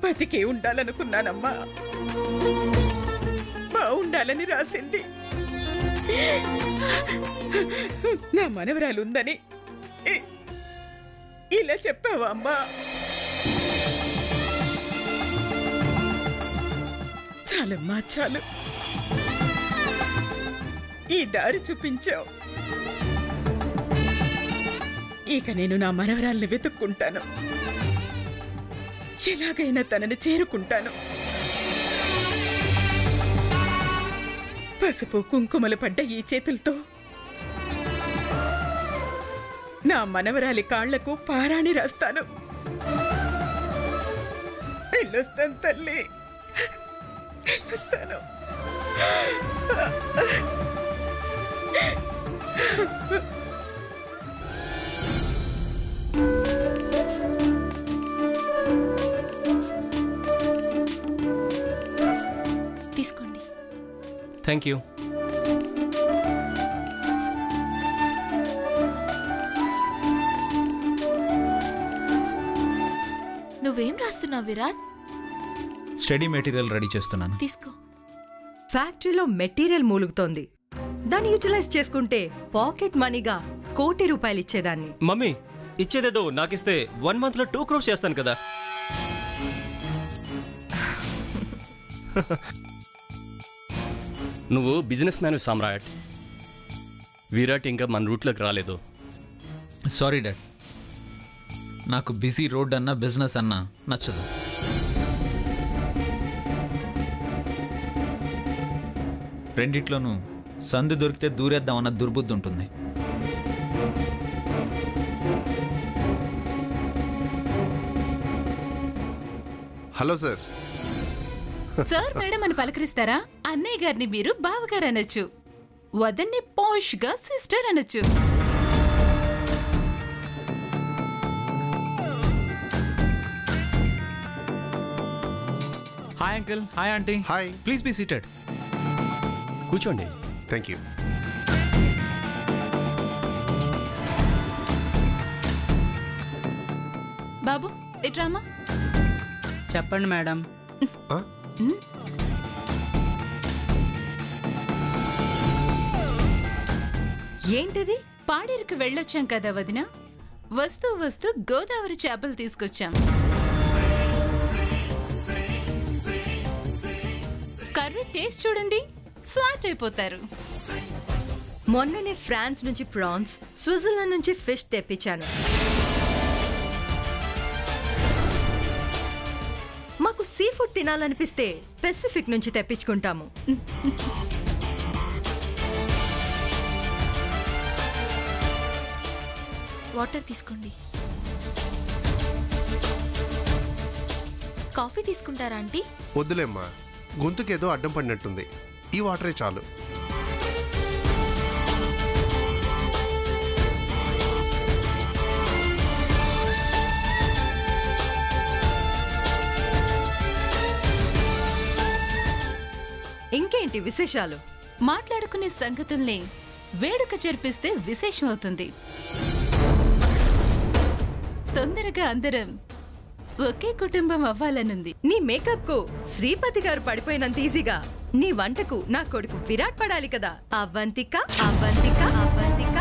బతికే ఉండాలనుకున్నానమ్మా. బాగుండాలని రాసింది. నా మనవరాలుందని ఇలా చెప్పావా అమ్మా? చాలమ్మా చాలు. ఈ దారి చూపించావు. ఇక నేను నా మనవరాల్ని వెతుక్కుంటాను. ఎలాగైనా తనని చేరుకుంటాను. పసుపు కుంకుమలు పడ్డ ఈ చేతులతో నా మనవరాలి కాళ్లకు పారాణి రాస్తాను. వెళ్ళొస్తాను తల్లి, వెళ్ళొస్తాను. తీసుకోండి. Thank you. నువ్వేం రాస్తున్నావు విరాట్? స్టడీ మెటీరియల్ రెడీ చేస్తున్నాను. తీసుకో. ఫ్యాక్టరీలో మెటీరియల్ మూలుగుతోంది. దాన్ని యూటిలైజ్ చేసుకుంటే పాకెట్ మనీగా ₹1,00,00,000 ఇచ్చేదాన్ని. మమ్మీ, ఇచ్చేదేదో నాకిస్తే 1 month లో 2 crores చేస్తాను కదా. నువ్వు బిజినెస్ మ్యాన్ సామ్రాట్. విరాట్ ఇంకా మన రూట్లోకి రాలేదు. సారీ డాడ్, నాకు బిజీ రోడ్ అన్నా బిజినెస్ అన్నా నచ్చదు. రెండిట్లోనూ సందు దొరికితే దూరేద్దామన్న దుర్బుద్ధి ఉంటుంది. Hello sir. సార్ మేడం అని పలకరిస్తారా? అన్నయ్య గారిని మీరు బావగారు అనొచ్చు, వదన్ని పాష్ గా సిస్టర్ అనొచ్చు. Hi uncle. Hi aunty. Hi. Please be seated. కూర్చోండి. Thank you. బాబు ఇట్రామా. చెప్పండి మేడం. ఏంటిది? పాడేరుకు వెళ్ళొచ్చాం కదా వదిన. వస్తూ వస్తూ గోదావరి చేపలు తీసుకొచ్చాం. కర్రీ టేస్ట్ చూడండి, ఫ్లాట్ అయిపోతారు. మొన్ననే ఫ్రాన్స్ నుంచి ప్రాన్స్, స్విట్జర్లాండ్ నుంచి ఫిష్ తెప్పించాను. మాకు సీ ఫుడ్ తినాలనిపిస్తే పెసిఫిక్ నుంచి తెప్పించుకుంటాము. వాటర్ తీసుకోండి. కాఫీ తీసుకుంటారా ఆంటీ? వద్దులేమ్మా, గొంతుకేదో అడ్డం పడినట్టుంది. ఈ వాటరే చాలు. ఇంకేంటి విశేషాలు? మాట్లాడుకునే సంగతుల్ని వేడుక జరిపిస్తే విశేషం అవుతుంది. తొందరగా అందరం ఒకే కుటుంబం అవ్వాలనుంది. నీ మేకప్ కు శ్రీపతి గారు పడిపోయినంత ఈజీగా నీ వంటకు నా కొడుకు విరాట్ పడాలి కదా. అవంతిక అవంతిక అవంతిక.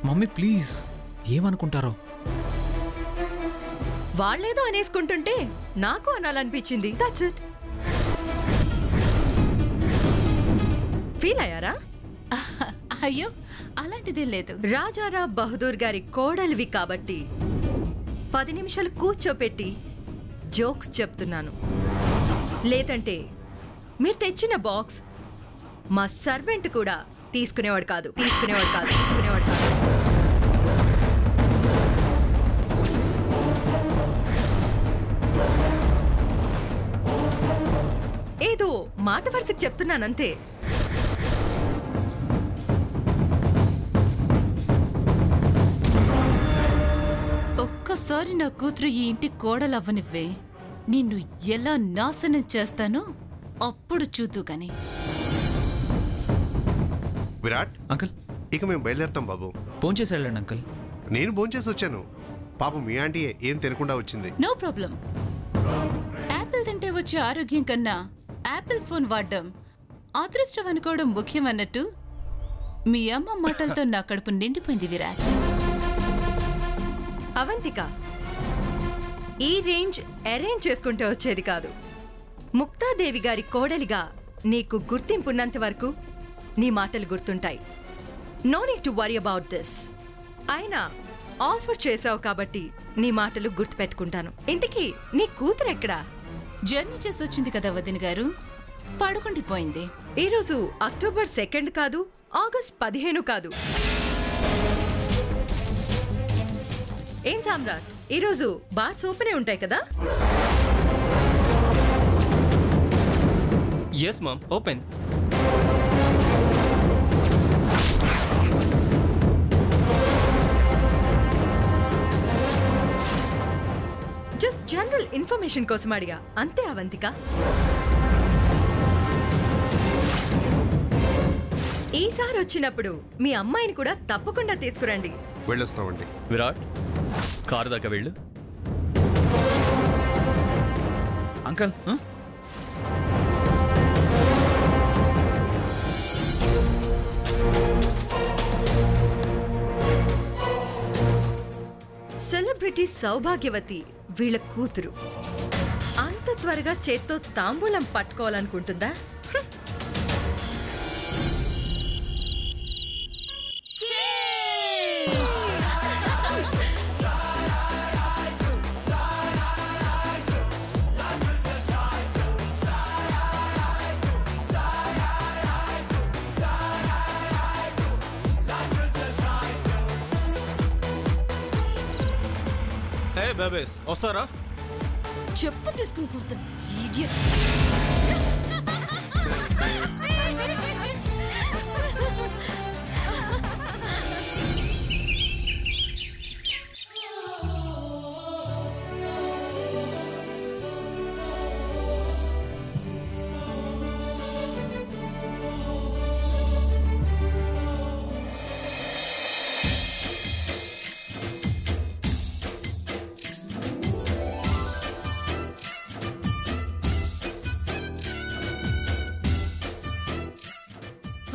మమ్మీ ప్లీజ్, ఏమనుకుంటారో. వాళ్ళేదో అనేసుకుంటుంటే నాకు అనాలనిపించింది. That's it. ఫీల్ అయ్యారా? అయ్యో అలాంటిదేం లేదు. రాజారా బహదూర్ గారి కోడలివి కాబట్టి 10 నిమిషాలు కూర్చోపెట్టి జోక్స్ చెప్తున్నాను. లేదంటే మీరు తెచ్చిన బాక్స్ మా సర్వెంట్ కూడా తీసుకునేవాడు కాదు. ఏదో మాట వరుసకు చెప్తున్నానంతే. ఒక్కసారి నా కూతురు ఈ ఇంటి కోడలవ్వనివ్వే, నిన్ను ఎలా నాశనం చేస్తానో అప్పుడు చూద్దు గాని. విరాట్, అంకుల్ ఇక మేము బయలుదేరుతాం బాబు. ఫోన్ చేసి వెళ్ళండి అంకుల్. నేను భోంచేసి వచ్చాను. పాపం మీ ఆంటీ ఏం తినకుండా వచ్చింది. No problem. యాపిల్ తింటే వచ్చే ఆరోగ్యం కన్నా యాపిల్ ఫోన్ వాడడం అదృష్టం అనుకోవడం ముఖ్యం అన్నట్టు మీ అమ్మ మాటలతో నా కడుపు నిండిపోయింది విరాట్. అవంతిక, ఈ రేంజ్ అరేంజ్ చేసుకుంటే వచ్చేది కాదు. ముక్తాదేవి గారి కోడలిగా నీకు గుర్తింపున్నంత వరకు నీ మాటలు గుర్తుంటాయి. No need to worry about this. అయినా ఆఫర్ చేసావు కాబట్టి నీ మాటలు గుర్తుపెట్టుకుంటాను. ఇంతకీ నీ కూతురు ఎక్కడా? జర్నీ చేసి వచ్చింది కదా వదిన గారు, పడుకుండిపోయింది. ఈరోజు అక్టోబర్ 2 కాదు, ఆగస్ట్ 15 కాదు. ఏం సామ్రాట్, ఈరోజు బార్స్ ఓపెనే ఉంటాయి కదా? Yes ma'am, open. Just general information కోసం అడిగా అంతే. అవంతిక, ఈసారి వచ్చినప్పుడు మీ అమ్మాయిని కూడా తప్పకుండా తీసుకురండి. వెళ్ళొస్తామండి. విరాట్, కారు దాకా వెళ్ళు. అంకుల్ సెలబ్రిటీ సౌభాగ్యవతి వీళ్ళ కూతురు అంత త్వరగా చేత్తో తాంబూలం పట్టుకోవాలనుకుంటుందా? బేబేస్ వస్తారా? చెప్పు తీసుకుని కూర్తాను. ఇడియట్.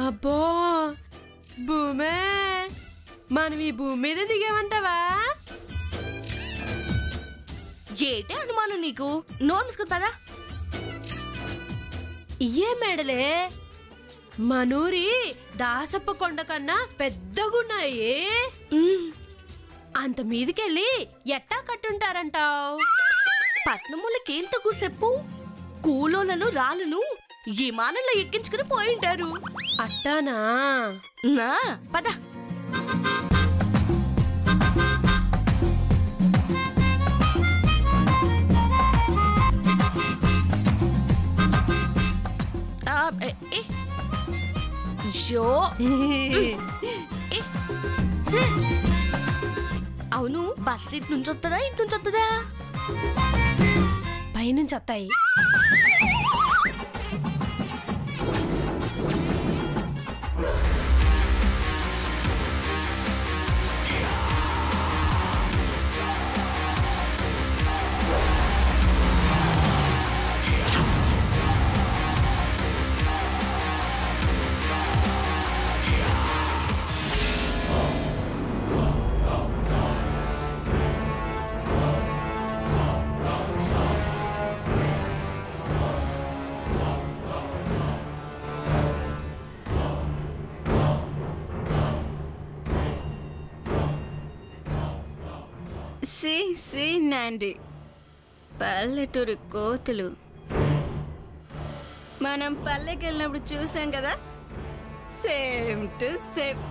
అబ్బో భూమే, మనం ఈ భూమి మీద దిగామంటావా? ఏటే అనుమానం నీకు? నోరు మూసుకుని పదా. ఇయ్యే మేడలే మనూరి దాసప్ప కొండ కన్నా పెద్దగున్నాయి. అంత మీదికెళ్ళి ఎట్టా కట్టుంటారంటావు? పట్నములకేం తగ్గు చెప్పు. కూలోలను రాళ్ళను విమానంలో ఎక్కించుకుని పోయింటారు. అట్టానా? నా పద. అవును, బస్ సీట్ నుంచి వస్తుందా ఇంటి నుంచి వస్తుందా? పైనుంచి వస్తాయి. నాండి పల్లెటూరు కోతులు మనం పల్లెకి వెళ్ళినప్పుడు చూసాం కదా, same to same.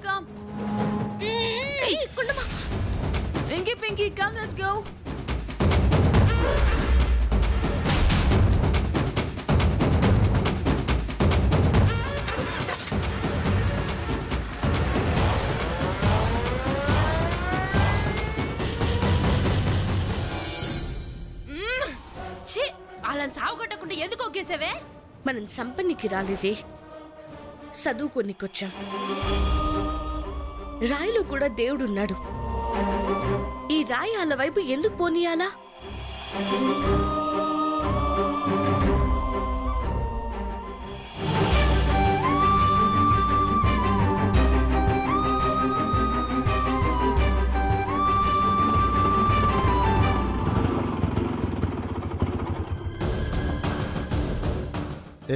come. Hey, Kundama. Pinky, come, let's go. వాళ్ళని సాగు కొట్టకుండా ఎందుకు ఒగ్గేసావే? మనం సంపన్నికి రాలేదే, చదువుకోనికొచ్చాం. రాయిలో కూడా దేవుడున్నాడు. ఈ రాయి వాళ్ళ వైపు ఎందుకు పోనీయాలా?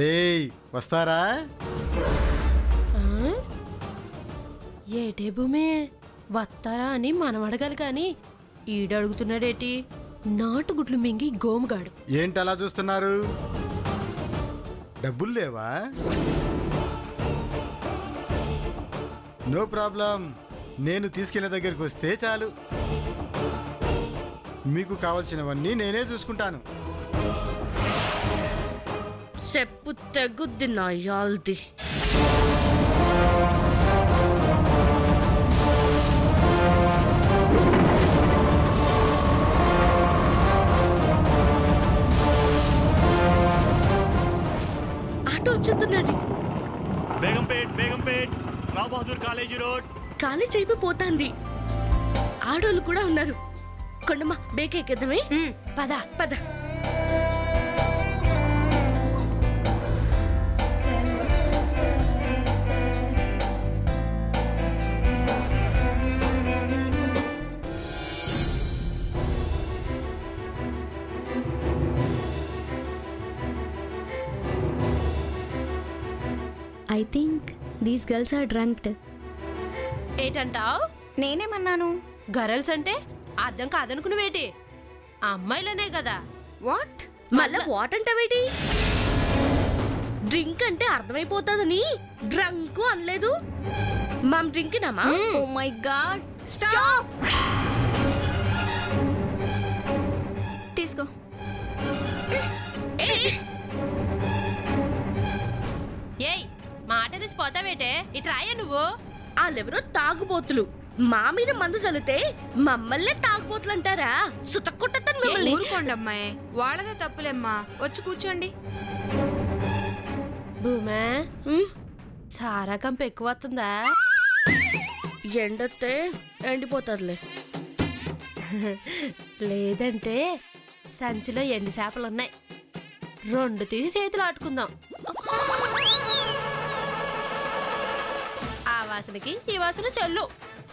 ఏయ్ వస్తారా? ఏటే భూమి వస్తారా అని మనం అడగాలి కానీ ఈడడుగుతున్నాడేటి? నాటుగుడ్లు మింగి గోముగాడు. ఏంటి అలా చూస్తున్నారు? డబ్బులు లేవా? నో ప్రాబ్లం, నేను తీసుకెళ్లే దగ్గరికి వస్తే చాలు. మీకు కావాల్సినవన్నీ నేనే చూసుకుంటాను. చెప్పు తెగుద్ది నా యాల్ది. ఆటో వచ్చేస్తున్నది. Begumpet Rao Bahadur college road. College అయిపోతాంది. ఆడోళ్ళు కూడా ఉన్నారు. కొండమ్మ బేకెక్కేద్దామే. పద పద. I think these girls are drunked. ఏటంటావు? నేనేమన్నాను? గర్ల్స్ అంటే అర్థం కాదనుకున్నావేటి? అమ్మాయిలనే కదా. వాట్? మళ్ళా వాట్ అంటావేటి? డ్రింక్ అంటే అర్థమైపోతుందని డ్రంక్ అనలేదు. మామ్ డ్రింక్ నామా? Oh my god, stop. తీసుకో. ఏయ్ మాటనేసి పోతావేటే? ఇటు రాయా నువ్వు. వాళ్ళెవరో తాగుబోతులు. మా మీద మందు చల్లితే మమ్మల్నే తాగుబోతులు అంటారా? సుతక్కొట్టని మిమ్మల్ని. ఊరుకోండి అమ్మాయి, వాళ్ళదే తప్పులేమ్మా. వచ్చి కూర్చోండి. భూమే సారా కంప ఎక్కువ వస్తుందా? ఎండొస్తే ఎండిపోతుందిలే. లేదంటే సంచిలో ఎండి చేపలున్నాయి, 2 తీసి చేతులు ఆడుకుందాం. ఆ వాసనకి ఈ వాసన చెల్లు.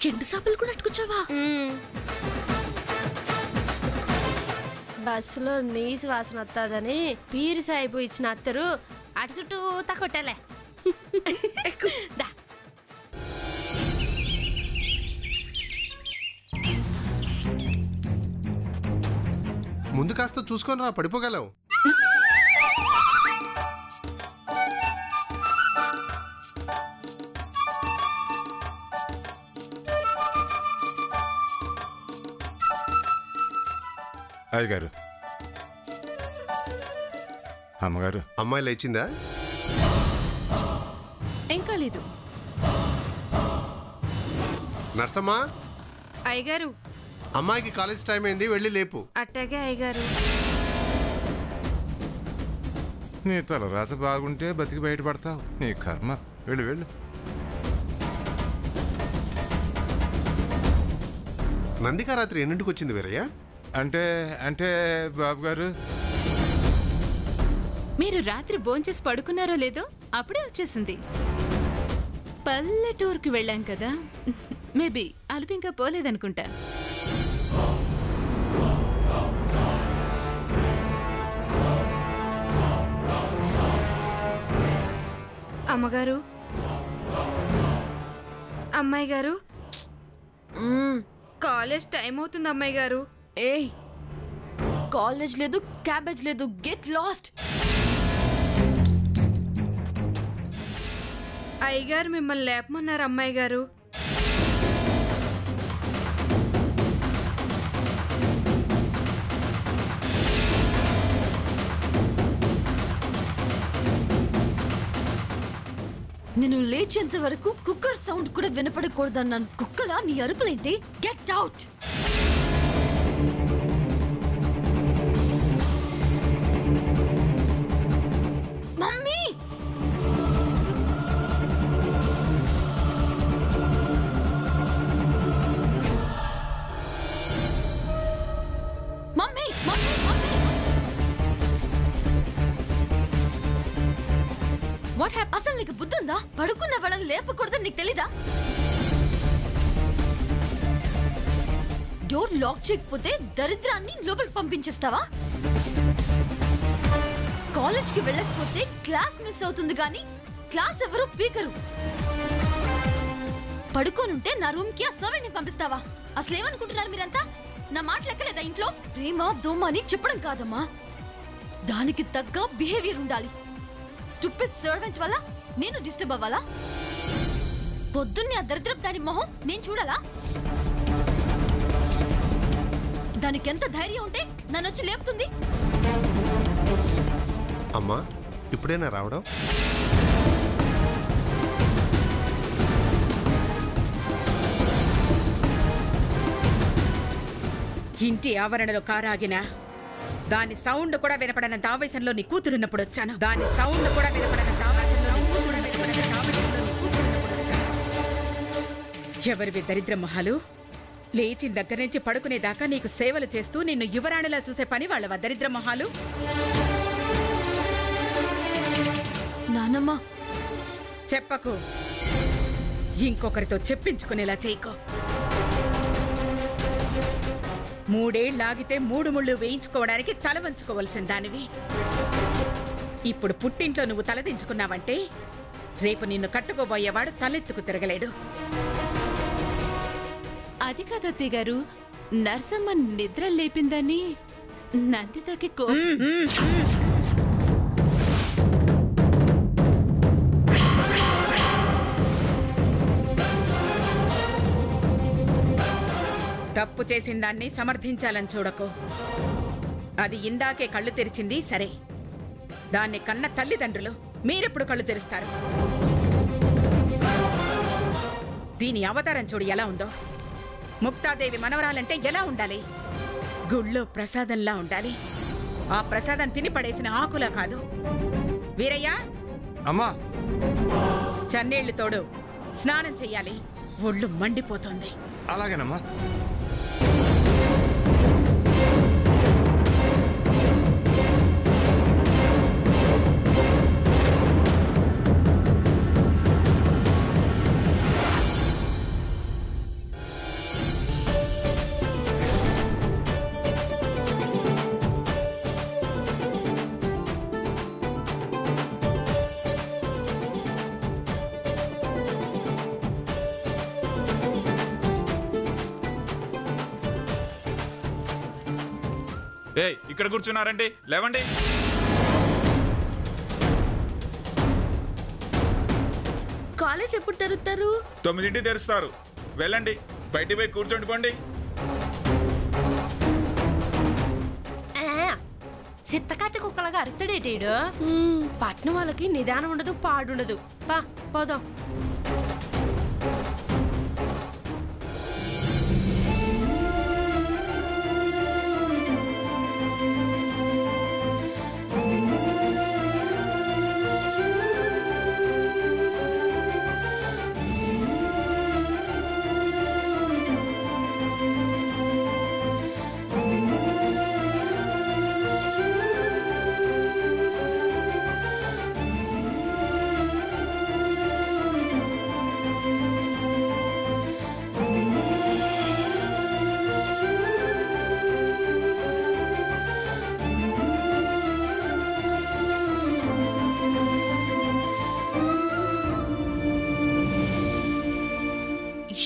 ఎండు చేపలు కూడా అట్టుకొచ్చావా? బస్సులో నీసు వాసన వస్తుందని పీరి సాయిపు ఇచ్చిన అత్తరు అటు చుట్టూ తక్కొట్టాలే. దా. ముందు కాస్త చూసుకొని రా, పడిపోగలవు. అయ్యగారు, అమ్మగారు. అమ్మాయి లేచిందా? ఇంకా లేదు. నర్సమ్మా, అయ్యగారు అమ్మాయికి కాలేజ్ టైం అయింది, వెళ్ళి లేపు. అట్టాగే అయ్యగారు. నీ తల రాత బాగుంటే బతికి బయటపడతావు. నీ కర్మ. వెళ్ళు వెళ్ళు. నందిక రాత్రి ఎన్నింటికి వచ్చింది వీరయ్య? అంటే బాబు గారు, మీరు రాత్రి భోంచేసి పడుకున్నారో లేదో అప్పుడే వచ్చేసింది. పల్లెటూరుకి వెళ్ళాం కదా, మేబీ అలుపు ఇంకా పోలేదనుకుంటా. అమ్మగారు, అమ్మాయి గారు, కాలేజ్ టైం అవుతుంది అమ్మాయి గారు. ఏయ్, కాలేజ్ లేదు, క్యాబేజ్ లేదు, గెట్ లాస్ట్. అయ్యగారు మిమ్మల్ని లేపమన్నారు అమ్మాయి గారు. నేను లేచేంత వరకు కుక్కర్ సౌండ్ కూడా వినపడకూడదన్నాను. కుక్కలా నీ అరుపులేంటి? Get out. Mummy mummy mummy mummy what happen? అసలు నీకు బుద్ధి ఉందా? పడుకున్న వాళ్ళని లేపకూడదని నీకు తెలీదా? డోర్ లాక్ చేయకపోతే దరిద్రాన్ని లోపలికి పంపించేస్తావా? కాలేజ్కి వెళ్ళకపోతే క్లాస్ మిస్ అవుతుంది కానీ క్లాస్ ఎవరు పీకరు. పడుకోనుంటే నా రూమ్ కి ఆ సర్వెంట్ని పంపిస్తావా? అసలు ఏమనుకుంటున్నారు మీరంతా? నా మాట లెక్కలేదా? ఇంట్లో ప్రేమ దోమ అని చెప్పడం కాదమ్మా, దానికి తగ్గ బిహేవియర్ ఉండాలి. స్టూపిడ్ సర్వెంట్ వల్ల నేను డిస్టర్బ్ అవ్వాలా? పొద్దున్నే ఆ దరిద్రపు దాని మొహం నేను చూడాలా? దానికి ఎంత ధైర్యం ఉంటే నన్ను వచ్చి లేపుతుంది? అమ్మా, ఇప్పుడేనా రావడం? ఇంటి ఆవరణలో కారాగినా దాని సౌండ్ కూడా వినపడనంత ఆవేశంలో నీ కూతురున్నప్పుడు వచ్చాను. దాని సౌండ్ కూడా వినపడనంత ఆవేశంలో ఎవరివి దరిద్ర మొహాలు? లేచిన దగ్గర నుంచి పడుకునేదాకా నీకు సేవలు చేస్తూ నిన్ను యువరాణిలా చూసే పని వాళ్ళ దరిద్ర మొహాలు. నానమ్మా చెప్పకు, ఇంకొకరితో చెప్పించుకునేలా చేయకో. 3 ఏళ్లాగితే 3 ముళ్ళు వేయించుకోవడానికి తల వంచుకోవలసిన దానివి. ఇప్పుడు పుట్టింట్లో నువ్వు తలదించుకున్నావంటే రేపు నిన్ను కట్టుకోబోయేవాడు తలెత్తుకు తిరగలేడు. అది కాదు అత్తయ్య గారు, నర్సమ్మ నిద్ర లేపిందని నందితకి తప్పు చేసిన దాన్ని సమర్థించాలని చూడకు. అది ఇందాకే కళ్ళు తెరిచింది సరే, దాన్ని కన్న తల్లిదండ్రులు మీరెప్పుడు కళ్ళు తెరుస్తారు? దీని అవతారం చూడు ఎలా ఉందో. ముక్తాదేవి మనవరాలంటే ఎలా ఉండాలి? గుళ్ళో ప్రసాదంలా ఉండాలి. ఆ ప్రసాదం తిని పడేసిన ఆకులా కాదు. వీరయ్య, అమ్మా, చన్నీళ్లు తోడు, స్నానం చెయ్యాలి. ఒళ్ళు మండిపోతుంది. అలాగేనమ్మా. ఏయ్, ఇక్కడ కూర్చున్నారండి, లేవండి. కాలేజ్ ఎప్పుడు తెరుస్తారు? 9ంటికి తెరుస్తారు. వెళ్ళండి, బయటికి పోయి కూర్చోండి పోండి. చిత్తకాతి కుక్కలాగా అరుతాడేటేడు. పట్నం వాళ్ళకి నిదానం ఉండదు, పాడుండదు. పా పోదాం.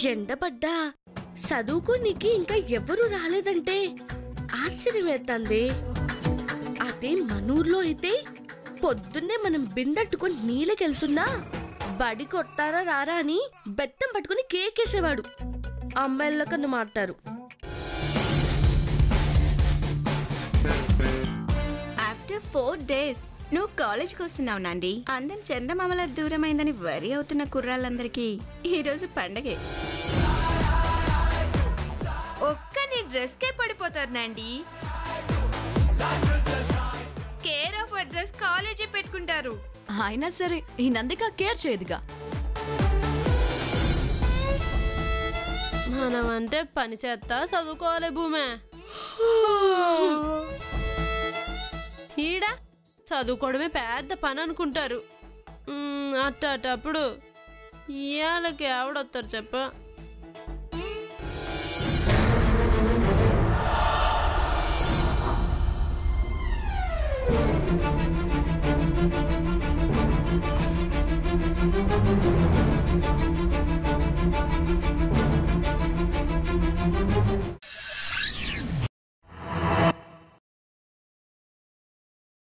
ఎండబడ్డా చదువుకోనికి ఇంకా ఎవరు రాలేదంటే ఆశ్చర్యమేస్తుంది. అదే మనూర్లో అయితే పొద్దున్నే మనం బిందెట్టుకొని నీళ్ళకెళ్తున్నా బడి కొట్టారా రారా అని బెత్తం పట్టుకుని కేకేసేవాడు. అమ్మాయిల కన్ను మాట్లారు. ఆఫ్టర్ 4 days నువ్వు కాలేజ్కి వస్తున్నావు నాండి. అందం చందమామల దూరమైందని వరి అవుతున్న కుర్రాళ్ళందరికీ ఈరోజు పండగే. ఒక్క నీ డ్రెస్కే పడిపోతారు నాండి. కేర్ ఆఫ్ అడ్రస్ కాలేజీ పెట్టుకుంటారు. అయినా సరే ఈ నందిక కేర్ చేయదుగా. మనం అంటే పని చేస్తా చదువుకోవాలి భూమే. ఈడ చదువుకోవడమే పెద్ద పని అనుకుంటారు. అట్టప్పుడు ఇవాళకి ఎవడొస్తారు చెప్ప.